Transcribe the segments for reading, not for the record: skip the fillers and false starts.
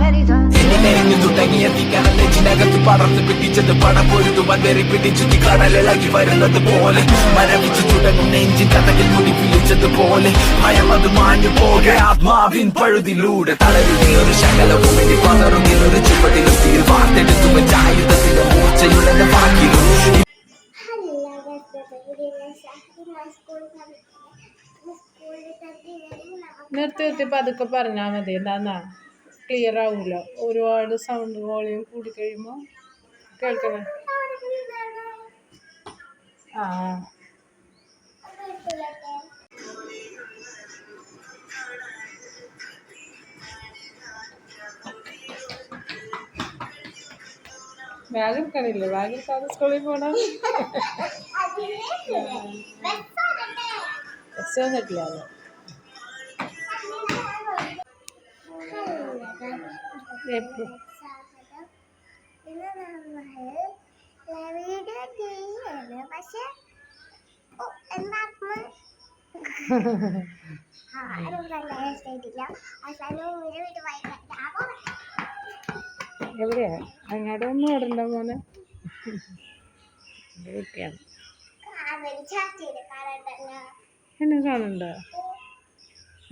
സിനിമയിൽ തുടങ്ങിയ തീക്കനത്തെ ചിനകത്ത് പടർന്ന് പിടിച്ചത് പടപൊരുതു വന്നേറി പിടിച്ചുറ്റി കടലിളകി വരുന്നത് പോലെ മരവിച്ചു തുടങ്ങുന്ന എഞ്ചിൻ കഥകിൽ മുടി പിടിച്ചതുപോലെ ഭയം അത് മാഞ്ഞു പോകെ ആത്മാവിൻ പഴുതിലൂടെ തളരുതി ഒരു ശകലവും വേണ്ടി പതറുതി ഒരു ചുവട്ടിലും തീർ വാർത്തെടുത്തു വെച്ച ആയുധത്തിന്റെ മൂർച്ചയുടെ വാക്കിലും. നിർത്തി പതുക്കെ പറഞ്ഞാൽ മതി. എന്താന്നാ ക്ലിയർ ആവൂല. ഒരുപാട് സൗണ്ട് വോളിയം കൂടി കഴിയുമ്പോൾ കേൾക്കണേ. ആ ബാഗ് എടുക്കണില്ലേ? ബാഗ് എടുക്കാതെ സ്കൂളിൽ പോകണം. ബസ് വന്നിട്ടില്ല. എവിടെയാ? അങ്ങോട്ട് ഒന്നും ഓടണ്ട മോനെ. കുട്ടിയാണ്. എന്നെ കാണണ്ട?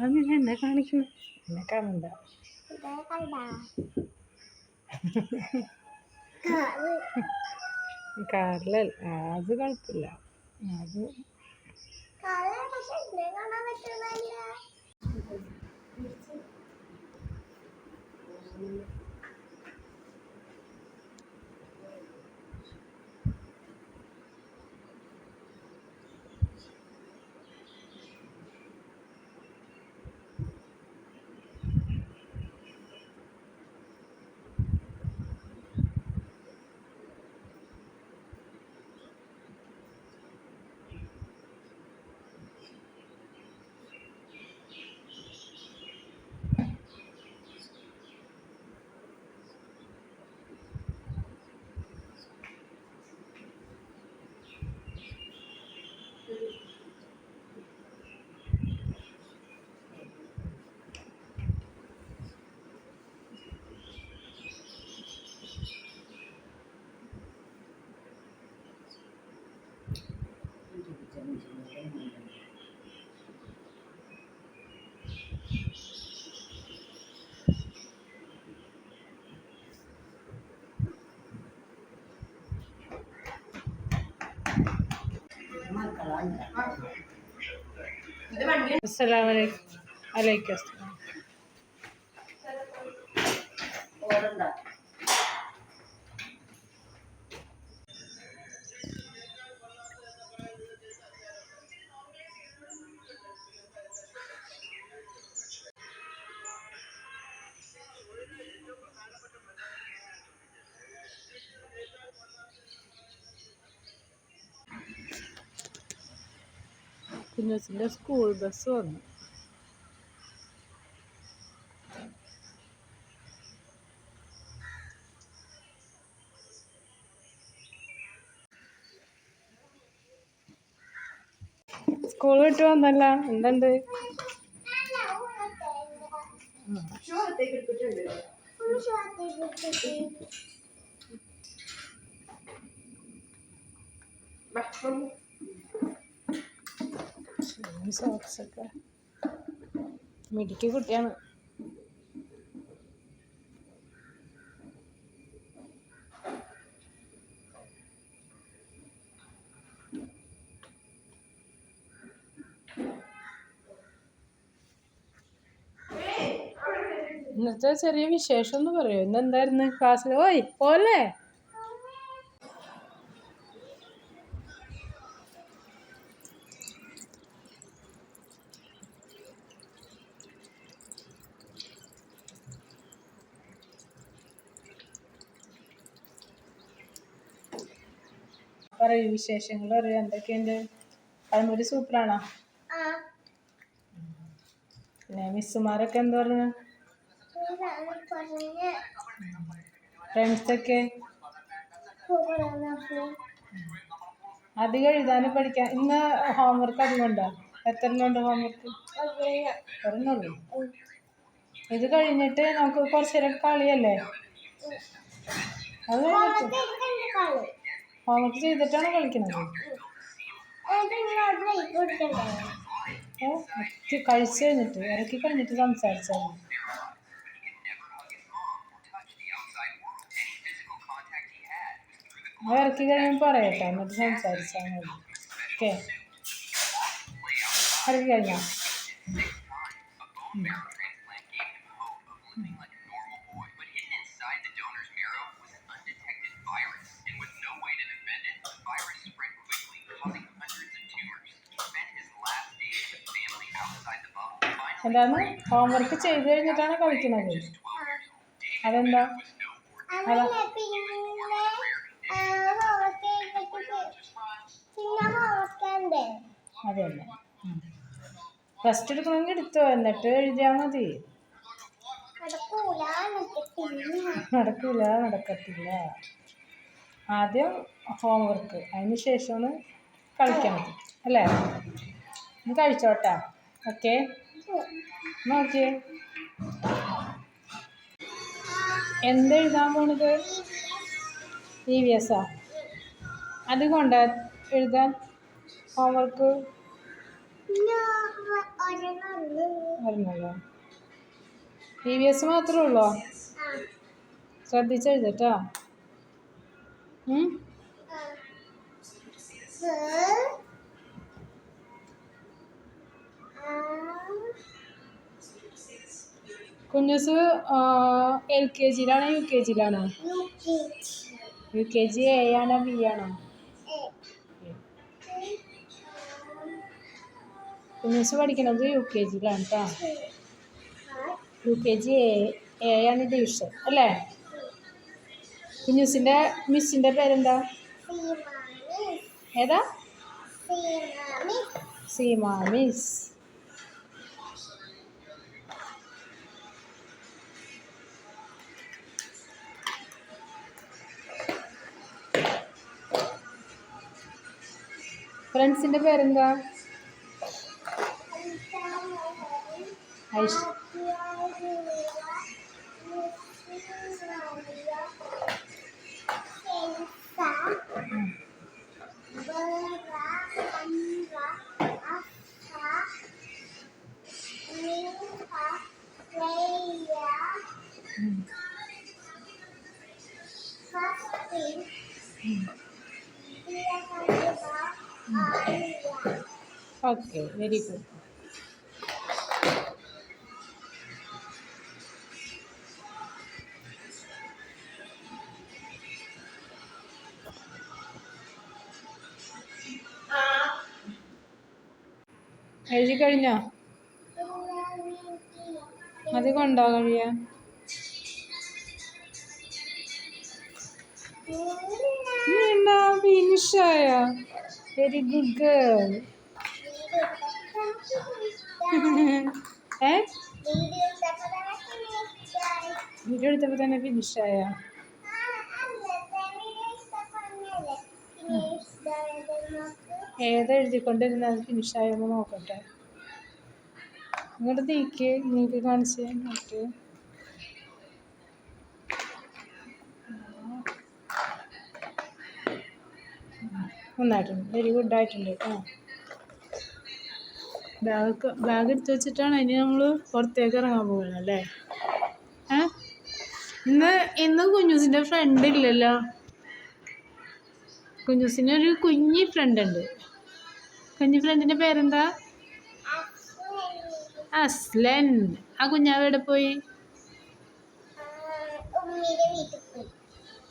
അങ്ങനെ എന്നെ കാണിക്കണം. എന്നെ കാണണ്ട. കാറിലല്ല, അത് കുഴപ്പമില്ല. അത് അസ്സലാമലൈക്കും. അലൈക്കും അസ്സലാം. കുഞ്ഞുസിൻ്റെ സ്കൂൾ ബസ് വന്നു. സ്കൂൾ വിട്ട് വന്നല്ല. എന്തുണ്ട്? സോക്സൊക്കെ മിടിക്ക് കുട്ടിയാണ്. ഇന്നത്തെ ചെറിയ വിശേഷം ഒന്ന് പറയോ? ഇന്നെന്തായിരുന്നു ക്ലാസ്സിൽ? ഓയ് പോലെ പറയൂ, വിശേഷങ്ങൾ പറയൂ. എന്തൊക്കെയുണ്ട്? പഴംപൊരി സൂപ്പറാണോ? പിന്നെ മിസ്സുമാരൊക്കെ എന്താ പറഞ്ഞു? ഫ്രണ്ട്സൊക്കെ അധികം എഴുതാനും പഠിക്കാൻ. ഇന്ന് ഹോംവർക്ക് അധികം ഉണ്ടോ? എത്ര ഉണ്ട് ഹോംവർക്ക്? ഒരെണ്ണുള്ളൂ. ഇത് കഴിഞ്ഞിട്ട് നമുക്ക് കുറച്ച് നേരം കളിയല്ലേ, അത് കഴിഞ്ഞിട്ട് ഹോംവർക്ക് ചെയ്തിട്ടാണ് കളിക്കുന്നത്. കഴിച്ച് കഴിഞ്ഞിട്ട് ഇറക്കി കഴിഞ്ഞിട്ട് സംസാരിച്ചാൽ മതി. അത് ഇറക്കി കഴിയുമ്പോൾ പറയട്ടെ, എന്നിട്ട് സംസാരിച്ചാൽ മതി. ഓക്കെ, ഇറക്കി കഴിഞ്ഞാൽ എന്താണ് ഹോംവർക്ക് ചെയ്ത് കഴിഞ്ഞിട്ടാണ് കളിക്കുന്നത്. അതെന്താ? അതാ അതല്ലേ, റെസ്റ്റ് എടുക്കണമെങ്കിൽ എടുത്തോ, എന്നിട്ട് എഴുതിയാൽ മതി. നടക്കത്തില്ല. ആദ്യം ഹോംവർക്ക്, അതിന് ശേഷമാണ് കളിക്കണത് അല്ലേ? ഇനി കഴിച്ചോട്ടാ. ഓക്കെ, നോക്കിയേ എന്തെഴുതാൻ പോണത്? EVS അത് കൊണ്ടാ എഴുതാൻ ഹോംവർക്ക് പറഞ്ഞല്ലോ. EVS മാത്രമേ ഉള്ളോ? ശ്രദ്ധിച്ചെഴുതട്ടാ. കുഞ്ഞൂസ് LKG-യിലാണോ UKG-യിലാണോ? UKG A ആണോ B ആണോ? കുഞ്ഞൂസ് പഠിക്കണത് UKG-യിലാണ് കേട്ടോ. UKG A ആണ് ഡിവിഷൻ അല്ലേ? കുഞ്ഞൂസിൻ്റെ മിസ്സിൻ്റെ പേരെന്താ? ഏതാ? സീമ മിസ്. ഫ്രണ്ട്സിൻ്റെ പേരെന്താ? ഐഷ. Okay, very good. എഴുതി കഴിഞ്ഞോ? അത് കൊണ്ടോ കഴിയാ? എന്താ ഫിനിഷായ? Very good girl. വീഡിയോ എടുത്തപ്പോൾ തന്നെ ഫിനിഷായ? ഏതെഴുതിക്കൊണ്ടിരുന്ന അത് ഫിനിഷായെന്ന് നോക്കട്ടെ. ഇങ്ങോട്ട് നീക്കി കാണിച്ച് നോക്ക്. നന്നായിട്ടുണ്ട്, വെരി ഗുഡ് ആയിട്ടുണ്ട് കേട്ടോ. ബാഗ് എടുത്ത് വെച്ചിട്ടാണ് ഇനി നമ്മൾ പുറത്തേക്ക് ഇറങ്ങാൻ പോകുന്നത് അല്ലേ? ഇന്ന് കുഞ്ഞൂസിൻ്റെ ഫ്രണ്ട് ഇല്ലല്ലോ. കുഞ്ഞൂസിനൊരു കുഞ്ഞി ഫ്രണ്ട് ഉണ്ട്. കുഞ്ഞി ഫ്രണ്ടിൻ്റെ പേരെന്താ? അസ്ലൻ. ആ കുഞ്ഞാവ് എവിടെ പോയി?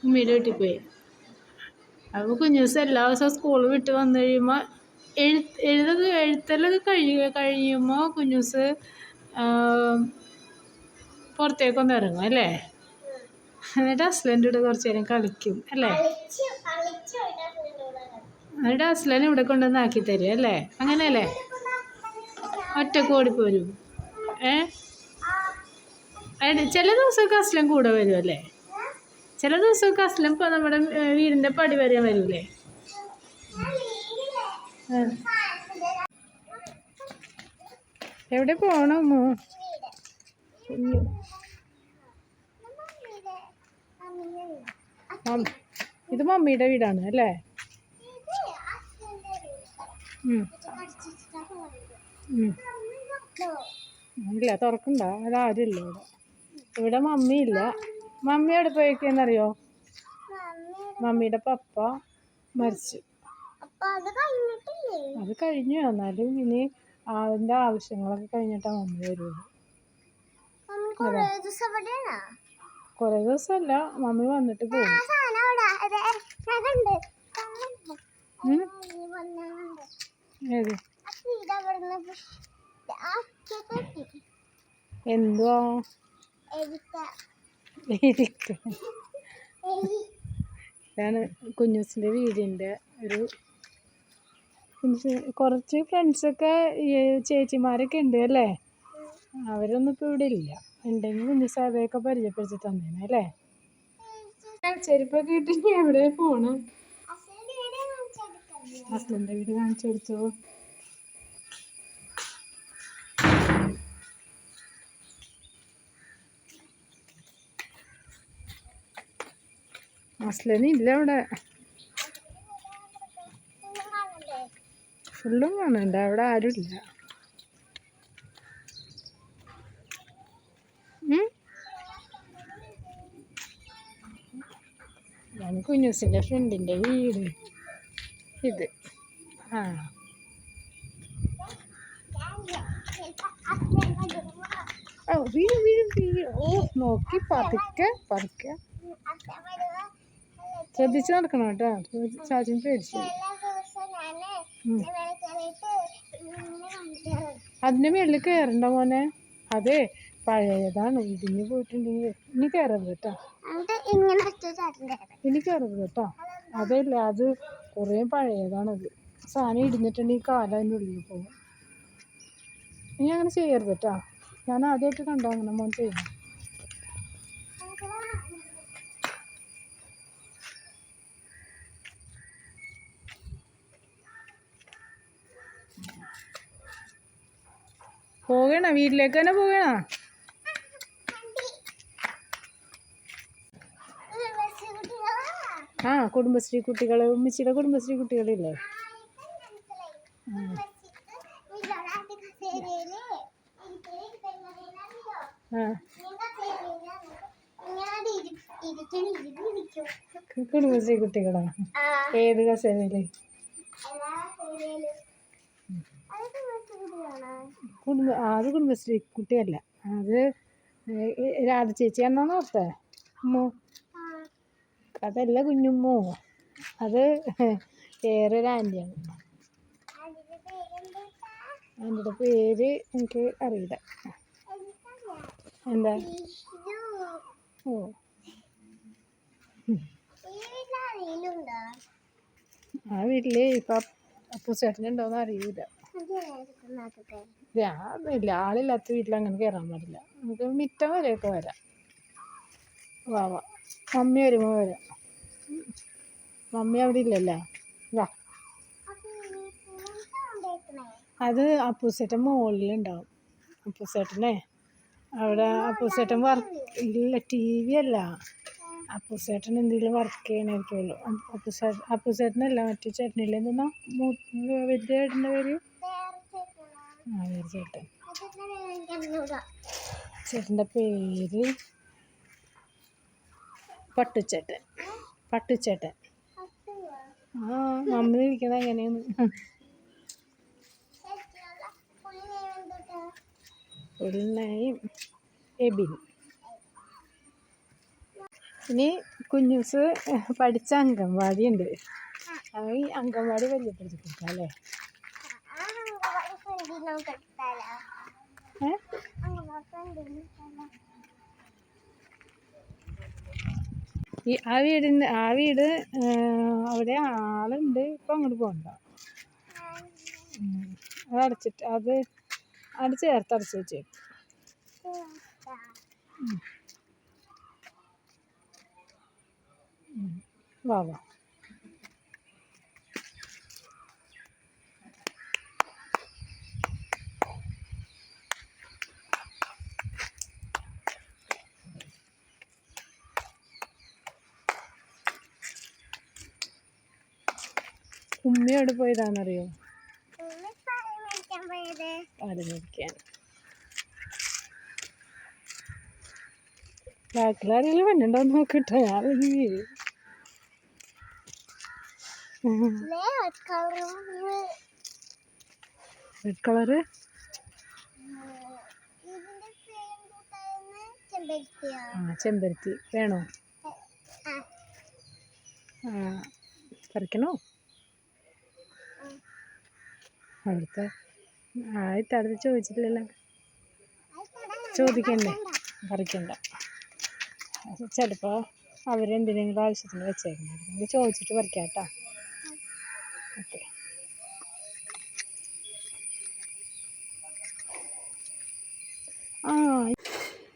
ഉമ്മയുടെ വീട്ടിൽ പോയി. അപ്പോൾ കുഞ്ഞൂസ് എല്ലാ ദിവസവും സ്കൂൾ വിട്ട് വന്നു കഴിയുമ്പോൾ എഴുത്തെല്ലൊക്കെ കഴിയുമ്പോൾ കുഞ്ഞൂസ് പുറത്തേക്കൊന്ന് ഇറങ്ങും അല്ലേ? എന്നിട്ട് അസ്ലൻ്റെ കൂടെ കുറച്ച് നേരം കളിക്കും അല്ലേ? എന്നിട്ട് അസ്ലൻ ഇവിടെ കൊണ്ടുവന്ന് ആക്കി തരും അല്ലേ? അങ്ങനെയല്ലേ? ഒറ്റക്ക് ഓടിപ്പോരും. ചില ദിവസമൊക്കെ അസ്ലൻ കൂടെ വരും അല്ലേ? ചില ദിവസമൊക്കെ അസ്ലൻ ഇപ്പോൾ നമ്മുടെ വീടിൻ്റെ പടി വരെ വരൂലേ? എവിടെ പോകണമോ? കുഞ്ഞു ഇത് മമ്മിയുടെ വീടാണ് അല്ലേ? ഇല്ല തുറക്കണ്ട, അതാരുമില്ല ഇവിടെ. ഇവിടെ മമ്മിയില്ല. മമ്മി എവിടെ പോയേക്കെന്നറിയോ? മമ്മിയുടെ പപ്പ മരിച്ചു. അത് കഴിഞ്ഞു. എന്നാലും ഇനി അതിൻ്റെ ആവശ്യങ്ങളൊക്കെ കഴിഞ്ഞിട്ടാണ് മമ്മി വരുള്ളൂ. കുറേ ദിവസമല്ല, മമ്മി വന്നിട്ട് പോകും. ഏത് എന്തുവാ? ഇതാണ് കുഞ്ഞൂസിൻ്റെ വീടിൻ്റെ ഒരു കുറച്ച് ഫ്രണ്ട്സൊക്കെ ചേച്ചിമാരൊക്കെ ഉണ്ട് അല്ലേ? അവരൊന്നും ഇപ്പോൾ ഇവിടെ ഇല്ല. ഉണ്ടെങ്കിൽ കുഞ്ഞൂസ് അവയൊക്കെ പരിചയപ്പെടുത്തി തന്നേനെ അല്ലേ? ചെരുപ്പൊക്കെ ഇട്ട് എവിടെ പോണം? ഹസ്ബൻഡിൻ്റെ വീട് കാണിച്ചു കൊടുത്തു. അസ്ലനില്ല അവിടെ. ഫുള്ളും കാണണ്ട, അവിടെ ആരുമില്ല. ഞാൻ കുഞ്ഞൂസിൻ്റെ ഫ്രണ്ടിൻ്റെ വീട് ഇത്. വീഴും വീഴും വീഴും. നോക്കി പതുക്കെ പതുക്കെ ശ്രദ്ധിച്ച് നടക്കണം കേട്ടോ. ചാച്ചൻ പേടിച്ചു. അതിൻ്റെ മേളിൽ കയറണ്ട മോനെ. അതെ, പഴയതാണ്, ഇടിഞ്ഞ് പോയിട്ടുണ്ടെങ്കിൽ ഇനി കയറരുത് കേട്ടോ. ഇനി കയറരുത് കേട്ടോ. അതല്ല, അത് കുറേ പഴയതാണത്. സാധനം ഇടിഞ്ഞിട്ടുണ്ടെങ്കിൽ കാലം അതിൻ്റെ ഉള്ളിൽ പോകും. ഇനി അങ്ങനെ ചെയ്യരുത് കേട്ടോ. ഞാൻ ആദ്യമായിട്ട് കണ്ടോ അങ്ങനെ മോൻ ചെയ്യുന്നു. പോകണ വീട്ടിലേക്ക് തന്നെ പോകണ. കുടുംബശ്രീ കുട്ടികൾ, ഉമ്മച്ചിയുടെ കുടുംബശ്രീ കുട്ടികളില്ലേ? കുടുംബശ്രീ കുട്ടികളാ? ഏത് കസേരയില്? അത് കുടുംബശ്രീ കുട്ടിയല്ല, അത് രാധ ചേച്ചി എന്നാന്ന് ഓർത്തേ? അതല്ല കുഞ്ഞുമ്മോ, അത് വേറൊരു ആൻറ്റിയാണ്. ആൻറ്റിയുടെ പേര് എനിക്ക് അറിയില്ല. എന്താ? ആ വീട്ടില് ഇപ്പൊ അപ്പൂച്ചേട്ടനുണ്ടോന്ന് അറിയില്ല. ഇല്ല, ആളില്ലാത്ത വീട്ടിൽ അങ്ങനെ കയറാൻ പാടില്ല. നമുക്ക് മിറ്റം വരെയൊക്കെ വരാം. വാ മമ്മി വരുമ്പോ വരാം. മമ്മി അവിടെ ഇല്ലല്ലോ. വാ. അത് അപ്പൂച്ചേട്ടൻ മുകളിലുണ്ടാവും. അപ്പൂച്ചേട്ടനെ അവിടെ അപ്പൂച്ചേട്ടൻ വർക്ക് ഇല്ല, TV അല്ല. അപ്പൂച്ചേട്ടൻ എന്തെങ്കിലും വർക്ക് ചെയ്യണായിരിക്കുമല്ലോ. അപ്പൂച്ചേട്ടനല്ല, മറ്റു ചേട്ടനില്ല. എന്തെന്നാ വലിയ ചേട്ടൻ്റെ പേര്? വേറെ ചേട്ടൻ. ചേട്ടൻ്റെ പേര് പട്ടുച്ചേട്ടൻ. പട്ടുച്ചേട്ടൻ. മമ്മി ഇരിക്കുന്നത് എങ്ങനെയാണ്? Full name Ebin. ഇനി കുഞ്ഞൂസ് പഠിച്ച അംഗൻവാടി ഉണ്ട്. ഈ അംഗൻവാടി പരിചയപ്പെടുത്തി അല്ലേ? ആ വീട് അവിടെ ആളുണ്ട്. ഇപ്പം അങ്ങോട്ട് പോകണ്ട. അത് അടച്ചിട്ട് അത് ചേർത്ത് അടച്ചു വെച്ചേക്കും. വാ. ഉമ്മ എവിടെ പോയതാണെന്നറിയോ? പാല് മേടിക്കാൻ. ബാക്കിലാരെങ്കിലും പെണ്ണുണ്ടോന്ന് നോക്കിട്ടോ. ഞാൻ റെഡ് കളറ് ചെമ്പരത്തി വേണോ? പറിക്കണോ? അവിടുത്തെ അടുത്ത് ചോദിച്ചിട്ടില്ലല്ലോ. ചോദിക്കണ്ടേ? പറിക്കണ്ട. ചിലപ്പോൾ അവരെന്തിനെങ്കിലും ആവശ്യത്തിന് വെച്ചേക്കുന്നത്. ചോദിച്ചിട്ട് പറിക്കാം കേട്ടോ. ഓക്കെ.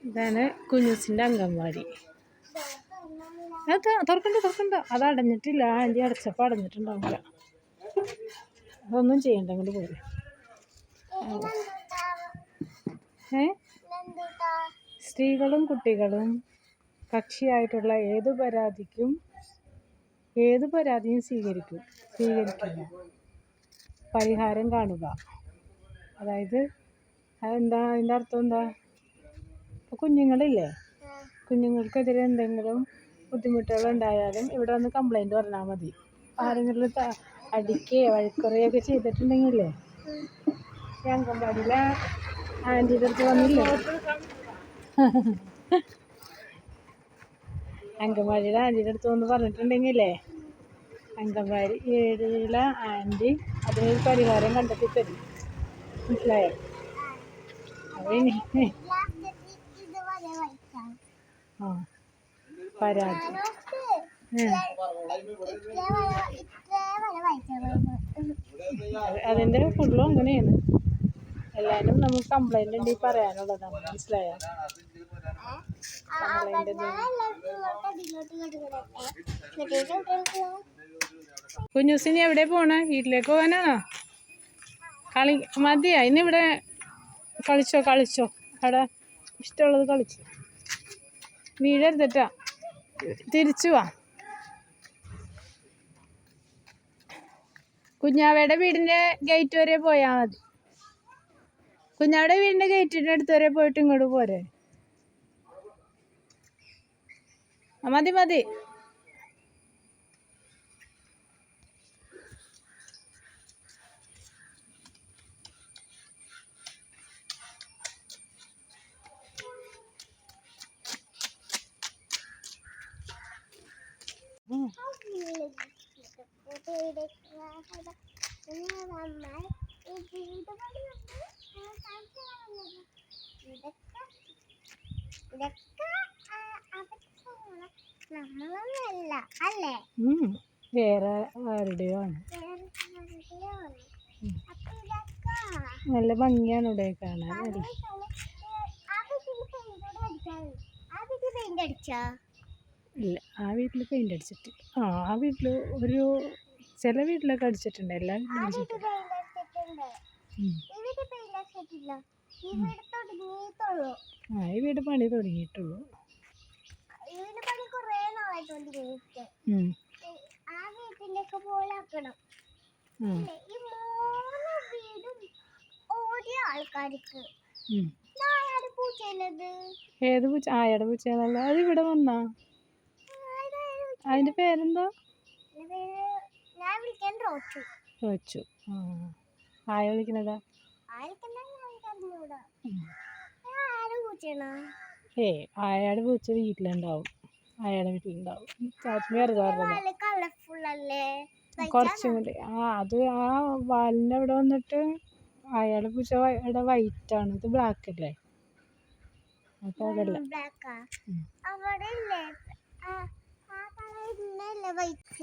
ഇതാണ് കുഞ്ഞൂസിൻ്റെ അംഗൻവാടി. തുറക്കണ്ട. അത് അടഞ്ഞിട്ടില്ല. ആൻറ്റി അടച്ചപ്പോൾ അടഞ്ഞിട്ടുണ്ടാവില്ല. അതൊന്നും ചെയ്യണ്ട. അങ്ങോട്ട് പോരെ. സ്ത്രീകളും കുട്ടികളും കക്ഷിയായിട്ടുള്ള ഏത് പരാതിയും സ്വീകരിക്കുക. പരിഹാരം കാണുക. അതായത് അതെന്താ? അതിൻ്റെ അർത്ഥം എന്താ? ഇപ്പോൾ കുഞ്ഞുങ്ങളില്ലേ, കുഞ്ഞുങ്ങൾക്കെതിരെ എന്തെങ്കിലും ബുദ്ധിമുട്ടുകളുണ്ടായാലും ഇവിടെ വന്ന് കംപ്ലൈൻറ്റ് പറഞ്ഞാൽ മതി. ആരെങ്കിലും അടിക്കുകയോ വഴക്കുറയൊക്കെ ചെയ്തിട്ടുണ്ടെങ്കിലേ ഈ അംഗൻവാടിയിലെ ആൻറ്റിയുടെ അടുത്ത് വന്നില്ലേ, അംഗൻവാടിയിലെ ആൻറ്റിയുടെ അടുത്ത് വന്ന് പറഞ്ഞിട്ടുണ്ടെങ്കിലേ അംഗൻവാടിയിലെ ആൻറ്റി അതിനൊരു പരിഹാരം കണ്ടെത്തി തരും. മനസ്സിലായോ? പരാതി അതിൻ്റെ ഫുള്ളും അങ്ങനെയാണ്. എല്ലാവരും നമുക്ക് കംപ്ലൈൻ്റ് ഉണ്ടെങ്കിൽ പറയാനുള്ളതാണ്. മനസ്സിലായോ? കുഞ്ഞൂസിനി എവിടെ പോണേ? വീട്ടിലേക്ക് പോകാനാണോ? മതിയാ? ഇന്നിവിടെ കളിച്ചോ. അവിടെ ഇഷ്ടമുള്ളത് കളിച്ചു. വീഴരുതട്ടാ. തിരിച്ചു വാ. കുഞ്ഞാവയുടെ വീടിൻ്റെ ഗേറ്റ് വരെ പോയാൽ മതി. കുഞ്ഞാവയുടെ വീടിൻ്റെ ഗേറ്റിൻ്റെ അടുത്ത് വരെ പോയിട്ട് ഇങ്ങോട്ട് പോരെ. മതി. വേറെ ആരുടെയോ ആണ്. നല്ല ഭംഗിയാണ് ഇവിടെ കാണാൻ. ഇല്ല, ആ വീട്ടിൽ പെയിന്റ് അടിച്ചിട്ട്. ആ വീട്ടിൽ ചില വീട്ടിലൊക്കെ അടിച്ചിട്ടുണ്ട്. എല്ലാ വീട്ടിലും അടിച്ചിട്ടുണ്ട്. ഈ വീട് പണി തുടങ്ങിയിട്ടുള്ളൂ. ഏത് പൂച്ച? ആയയുടെ പൂച്ചയാണല്ലോ. അത് ഇവിടെ വന്നാ? അതിന്റെ പേരെന്താ? റോച്ചു. ആയ വിളിക്കണതാ? ആയയുടെ പൂച്ച വീട്ടിലുണ്ടാവും. അയാളുടെ വീട്ടിലുണ്ടാവും. കുറച്ചും കൂടി അത് ആ വാലിൻ്റെ അവിടെ വന്നിട്ട് അയാളുടെ പൂച്ചയുടെ വൈറ്റാണ്. ഇത് ബ്ലാക്ക് അല്ലേ? അപ്പൊ അതല്ല.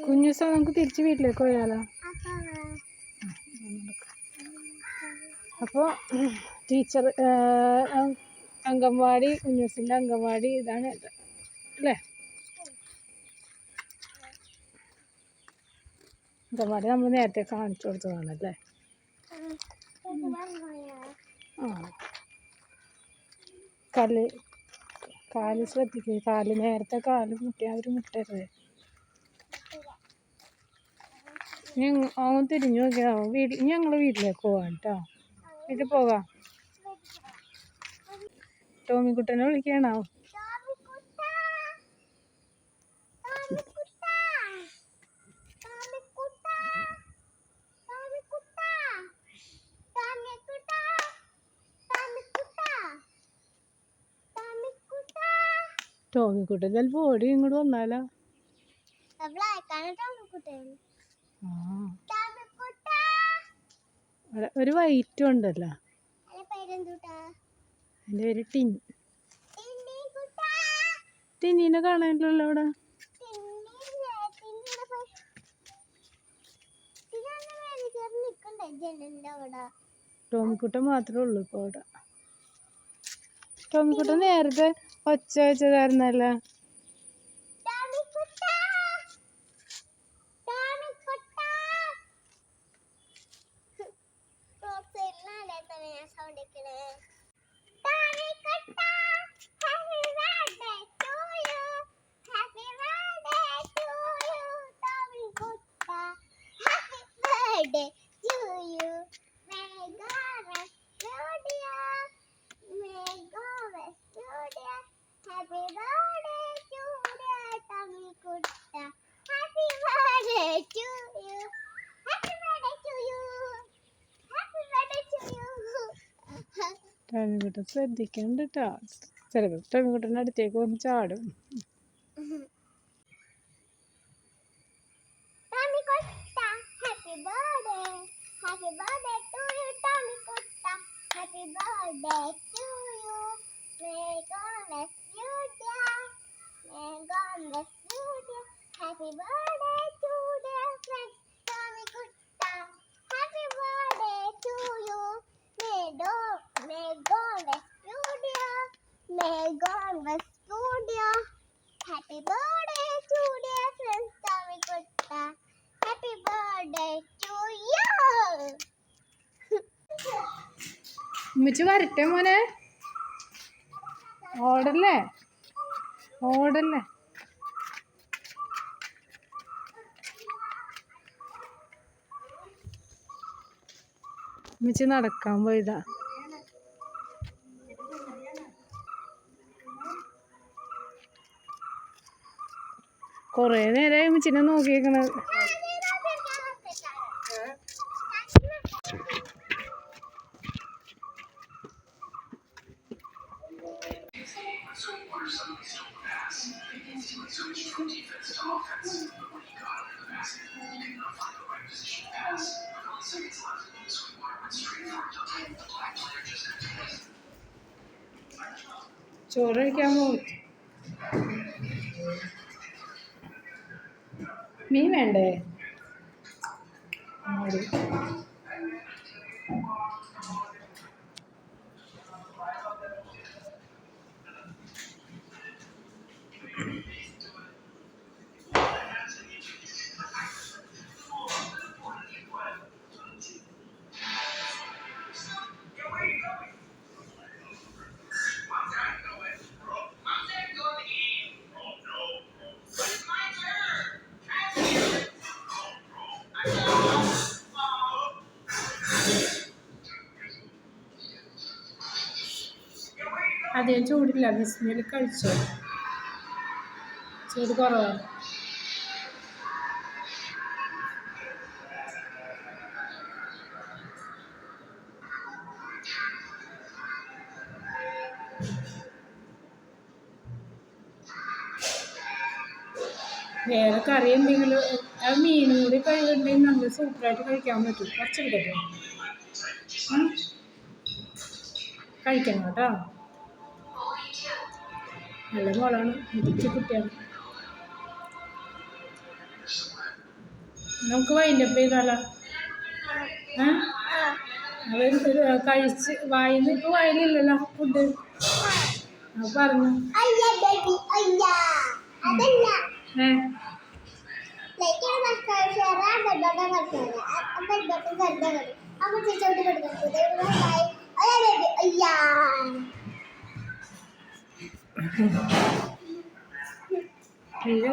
കുഞ്ഞൂസം നമുക്ക് തിരിച്ച് വീട്ടിലേക്ക് പോയാലോ? അപ്പോൾ ടീച്ചർ അംഗൻവാടി, കുഞ്ഞൂസിൻ്റെ അംഗൻവാടി ഇതാണ് അല്ലേ? അംഗൻവാടി നമ്മൾ നേരത്തെ കാണിച്ചു കൊടുത്തതാണല്ലേ? കാല് ശ്രദ്ധിക്കുക. നേരത്തെ കാല് മുട്ടിയാൽ അവർ മുട്ടരുത്. അവൻ തിരിഞ്ഞു നോക്കിയാ ഞങ്ങൾ വീട്ടിലേക്ക് പോവാം കേട്ടോ. വീട്ടിൽ പോകാം. ടോമിക്കുട്ടനെ വിളിക്കണോ? ടോമിക്കുട്ടൻ ചിലപ്പോൾ ഓടി ഇങ്ങോട്ട് വന്നാലോ? ഒരു വൈറ്റും ഉണ്ടല്ലോ. എൻ്റെ പേര് ടിനി. ടിനീനെ കാണാനില്ലല്ലോ അവിടെ. ടോമിക്കുട്ടൻ മാത്രമേ ഉള്ളൂ ഇപ്പോൾ അവിടെ. ടോമിക്കുട്ടൻ നേരത്തെ ഒച്ച വെച്ചതായിരുന്നല്ലോ. ടോമിക്കുട്ടൻ ശ്രദ്ധിക്കണ്ട കേട്ടോ. ചിലപ്പോൾ ടോമിക്കുട്ടൻ്റെ അടുത്തേക്ക് വന്ന് ചാടും. Happy birthday to dear friends, Tommy Kutta. Happy birthday to you. ഉമ്മച്ചി വരട്ടെ മോനെ. ഓടല്ലേ ഓടല്ലേ. ഉമ്മച്ചി നടക്കാൻ പോയതാ. കുറേ നേരമായി ഉമ്മച്ചിനെ നോക്കിയേക്കണത്. ചോറ് കഴിക്കാൻ പോകും. മീൻ വേണ്ടേ? അതേ ചൂടില്ല. ബിസ്മിൽ കഴിച്ചോ? ചൂട് കുറവാണ്. വേറെ കറി എന്തെങ്കിലും മീനും കൂടി കഴിയുന്നുണ്ടെങ്കിൽ നമ്മൾ സൂപ്പറായിട്ട് കഴിക്കാൻ പറ്റും. കുറച്ച് കിടക്കും കഴിക്കണം കേട്ടോ. നല്ല മോളാണ്, മികച്ച കുട്ടിയാണ്. നമുക്ക് വൈൻഡപ്പ് ചെയ്താലോ? അവർ കഴിച്ച് വായിന്ന് ഇപ്പോൾ വായിലില്ലല്ലോ ഫുഡ്. പറഞ്ഞു ഇല്ല